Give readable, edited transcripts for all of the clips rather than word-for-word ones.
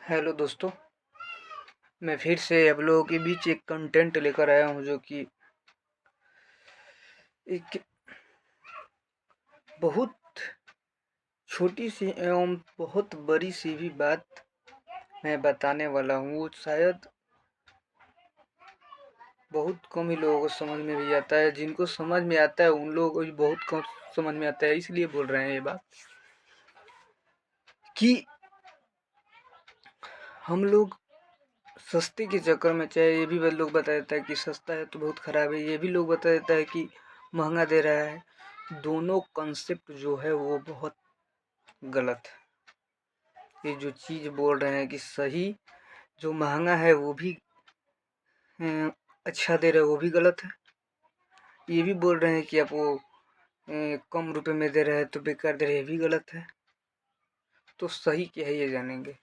Hello दोस्तों, मैं फिर से आप लोगों के बीच एक कंटेंट लेकर आया हूँ जो कि एक बहुत छोटी सी एवं बहुत बड़ी सी भी बात मैं बताने वाला हूँ। वो शायद बहुत कम ही लोगों को समझ में भी आता है। जिनको समझ में आता है उन लोगों को भी बहुत कम समझ में आता है। इसलिए बोल रहे हैं ये बात कि हम लोग सस्ते के चक्कर में, चाहे ये भी लोग बता देता है कि सस्ता है तो बहुत ख़राब है, ये भी लोग बता देता है कि महंगा दे रहा है। दोनों कंसेप्ट जो है वो बहुत गलत है। ये जो चीज़ बोल रहे हैं कि सही, जो महंगा है वो भी अच्छा दे रहे हैं, वो भी गलत है। ये भी बोल रहे हैं कि आप वो कम रुपए में दे रहे हैं तो बेकार दे रहे हैं, ये भी गलत है। तो सही क्या है ये जानेंगे,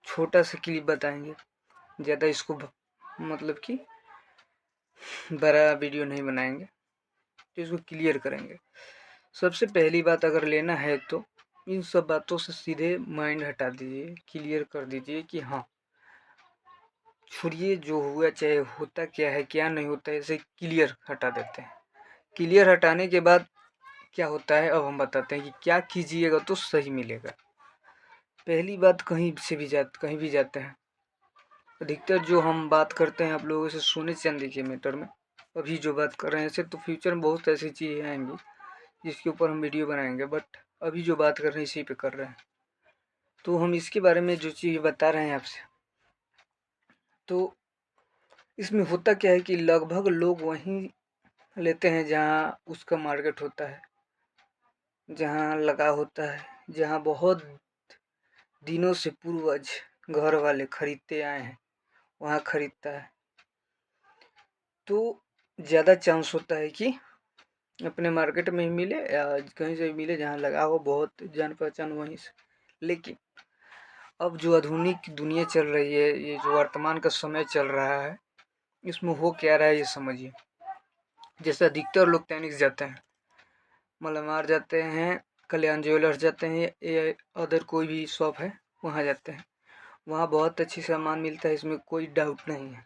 छोटा सा क्लिप बताएंगे, ज़्यादा इसको मतलब कि बड़ा वीडियो नहीं बनाएंगे, तो इसको क्लियर करेंगे। सबसे पहली बात, अगर लेना है तो इन सब बातों से सीधे माइंड हटा दीजिए, क्लियर कर दीजिए कि हाँ, छोड़िए जो हुआ चाहे होता क्या है क्या नहीं होता है, इसे क्लियर हटा देते हैं। क्लियर हटाने के बाद क्या होता है अब हम बताते हैं कि क्या कीजिएगा तो सही मिलेगा। पहली बात, कहीं भी जाते हैं, अधिकतर जो हम बात करते हैं आप लोगों से सोने चांदी के मैटर में, अभी जो बात कर रहे हैं ऐसे तो फ्यूचर में बहुत ऐसी चीज़ें आएंगी जिसके ऊपर हम वीडियो बनाएंगे, बट अभी जो बात कर रहे हैं इसी पे कर रहे हैं। तो हम इसके बारे में जो चीज़ बता रहे हैं आपसे, तो इसमें होता क्या है कि लगभग लोग वहीं लेते हैं जहाँ उसका मार्केट होता है, जहाँ लगा होता है, जहाँ बहुत दिनों से पूर्वज घर वाले खरीदते आए हैं, वहाँ खरीदता है। तो ज़्यादा चांस होता है कि अपने मार्केट में ही मिले या कहीं से भी मिले जहाँ लगा हो, बहुत जान पहचान वहीं से। लेकिन अब जो आधुनिक दुनिया चल रही है, ये जो वर्तमान का समय चल रहा है, इसमें हो क्या रहा है ये समझिए। जैसे अधिकतर लोग तैनिक जाते हैं, मलमार जाते हैं, कल्याण ज्वेलर्स जाते हैं, या अदर कोई भी शॉप है वहाँ जाते हैं। वहाँ बहुत अच्छी सामान मिलता है, इसमें कोई डाउट नहीं है।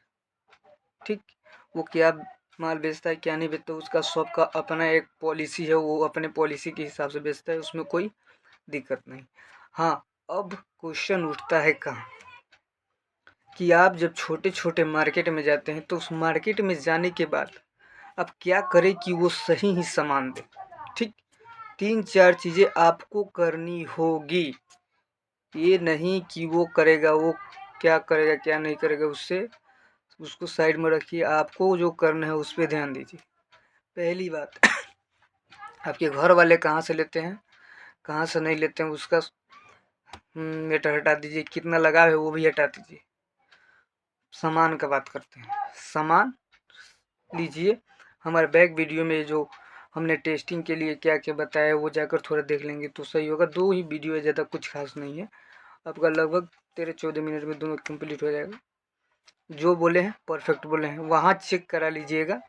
ठीक, वो क्या माल बेचता है क्या नहीं बेचता, उसका शॉप का अपना एक पॉलिसी है, वो अपने पॉलिसी के हिसाब से बेचता है, उसमें कोई दिक्कत नहीं। हाँ, अब क्वेश्चन उठता है कहाँ कि आप जब छोटे छोटे मार्केट में जाते हैं तो उस मार्केट में जाने के बाद आप क्या करें कि वो सही ही सामान दे। ठीक, 3-4 चीज़ें आपको करनी होगी। ये नहीं कि वो करेगा, वो क्या करेगा क्या नहीं करेगा, उसको साइड में रखिए। आपको जो करना है उस पर ध्यान दीजिए। पहली बात, आपके घर वाले कहाँ से लेते हैं कहाँ से नहीं लेते हैं उसका मैटर हटा दीजिए, कितना लगा है वो भी हटा दीजिए। सामान का बात करते हैं। सामान लीजिए, हमारे बैक वीडियो में जो हमने टेस्टिंग के लिए क्या क्या बताया वो जाकर थोड़ा देख लेंगे तो सही होगा। 2 ही वीडियो है, ज़्यादा कुछ खास नहीं है। आपका लगभग 13-14 मिनट में दोनों कंप्लीट हो जाएगा। जो बोले हैं परफेक्ट बोले हैं, वहाँ चेक करा लीजिएगा।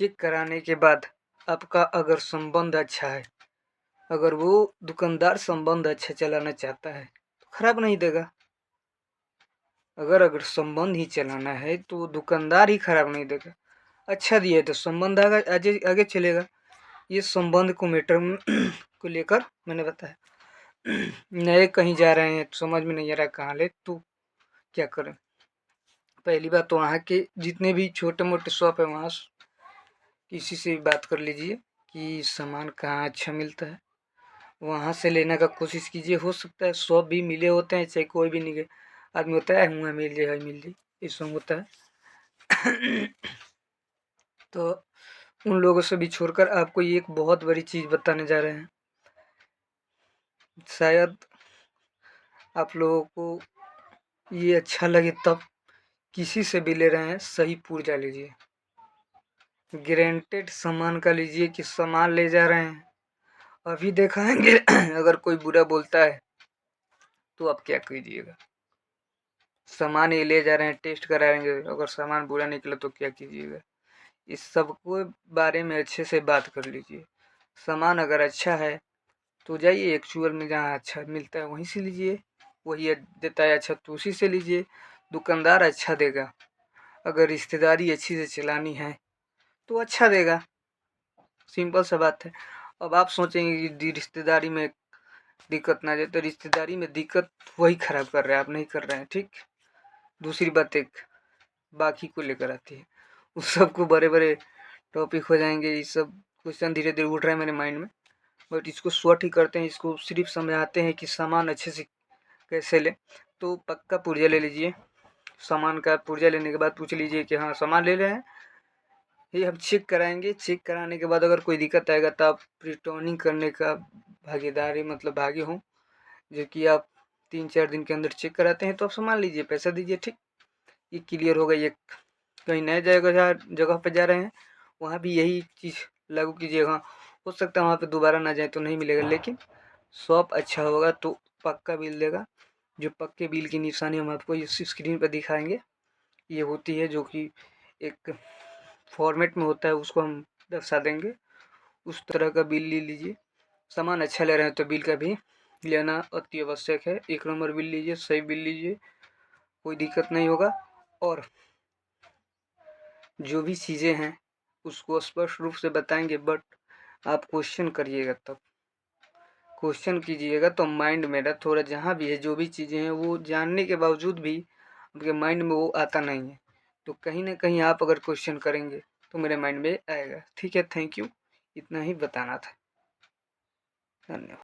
चेक कराने के बाद आपका अगर संबंध अच्छा है, अगर वो दुकानदार संबंध अच्छा चलाना चाहता है तो खराब नहीं देगा। अगर संबंध ही चलाना है तो दुकानदार ही खराब नहीं देगा। अच्छा दिया है तो संबंध आगे आगे चलेगा। ये संबंध को मैटर को लेकर मैंने बताया। नए कहीं जा रहे हैं तो समझ में नहीं आ रहा कहाँ ले तो क्या करें। पहली बात तो वहाँ के जितने भी छोटे मोटे शॉप है वहाँ किसी से भी बात कर लीजिए कि सामान कहाँ अच्छा मिलता है, वहाँ से लेने का कोशिश कीजिए। हो सकता है शॉप भी मिले होते हैं, चाहे कोई भी नहीं आदमी होता है वहाँ मिल जाए इस सब होता है। तो उन लोगों से भी छोड़कर आपको ये एक बहुत बड़ी चीज़ बताने जा रहे हैं। शायद आप लोगों को ये अच्छा लगे, तब किसी से भी ले रहे हैं सही पुर्जा लीजिए, गारंटेड सामान का लीजिए कि सामान ले जा रहे हैं। अभी दिखाएंगे अगर कोई बुरा बोलता है तो आप क्या कीजिएगा। सामान ये ले जा रहे हैं, टेस्ट कराएंगे, अगर सामान बुरा निकला तो क्या कीजिएगा। इस सब को बारे में अच्छे से बात कर लीजिए। सामान अगर अच्छा है तो जाइए एक्चुअल में जहाँ अच्छा मिलता है वहीं से लीजिए। वही देता है अच्छा तो उसी से लीजिए। दुकानदार अच्छा देगा, अगर रिश्तेदारी अच्छी से चलानी है तो अच्छा देगा, सिंपल सा बात है। अब आप सोचेंगे कि रिश्तेदारी में दिक्कत ना जाए, तो रिश्तेदारी में दिक्कत वही खराब कर रहे हैं, आप नहीं कर रहे हैं, ठीक। दूसरी बात एक बाकी को लेकर आती है, उस सबको बड़े बड़े टॉपिक हो जाएंगे। ये सब क्वेश्चन धीरे धीरे उठ रहे हैं मेरे माइंड में, बट इसको शॉर्ट ही करते हैं। इसको सिर्फ समझाते हैं कि सामान अच्छे से कैसे लें। तो पक्का पुर्जा ले लीजिए। सामान का पुर्जा लेने के बाद पूछ लीजिए कि हाँ सामान ले रहे हैं, ये हम चेक कराएंगे। चेक कराने के बाद अगर कोई दिक्कत आएगा तो आप रिटर्निंग करने का भागीदारी मतलब भागी हों, जो कि आप 3-4 दिन के अंदर चेक कराते हैं तो आप सामान लीजिए, पैसा दीजिए, ठीक। ये क्लियर हो गई। एक कहीं नए जगह पे जा रहे हैं, वहाँ भी यही चीज़ लागू कीजिएगा। हो सकता है वहाँ पे दोबारा ना जाए तो नहीं मिलेगा, लेकिन शॉप अच्छा होगा तो पक्का बिल देगा। जो पक्के बिल की निशानी हम आपको इस स्क्रीन पर दिखाएंगे, ये होती है, जो कि एक फॉर्मेट में होता है, उसको हम दर्शा देंगे। उस तरह का बिल ले लीजिए। सामान अच्छा ले रहे हैं तो बिल का भी लेना अति आवश्यक है। 1 नंबर बिल लीजिए, सही बिल लीजिए, कोई दिक्कत नहीं होगा। और जो भी चीज़ें हैं उसको स्पष्ट रूप से बताएंगे, बट आप क्वेश्चन करिएगा, तब क्वेश्चन कीजिएगा तो माइंड मेरा थोड़ा जहाँ भी है जो भी चीज़ें हैं वो जानने के बावजूद भी आपके माइंड में वो आता नहीं है, तो कहीं ना कहीं आप अगर क्वेश्चन करेंगे तो मेरे माइंड में आएगा, ठीक है। थैंक यू, इतना ही बताना था, धन्यवाद।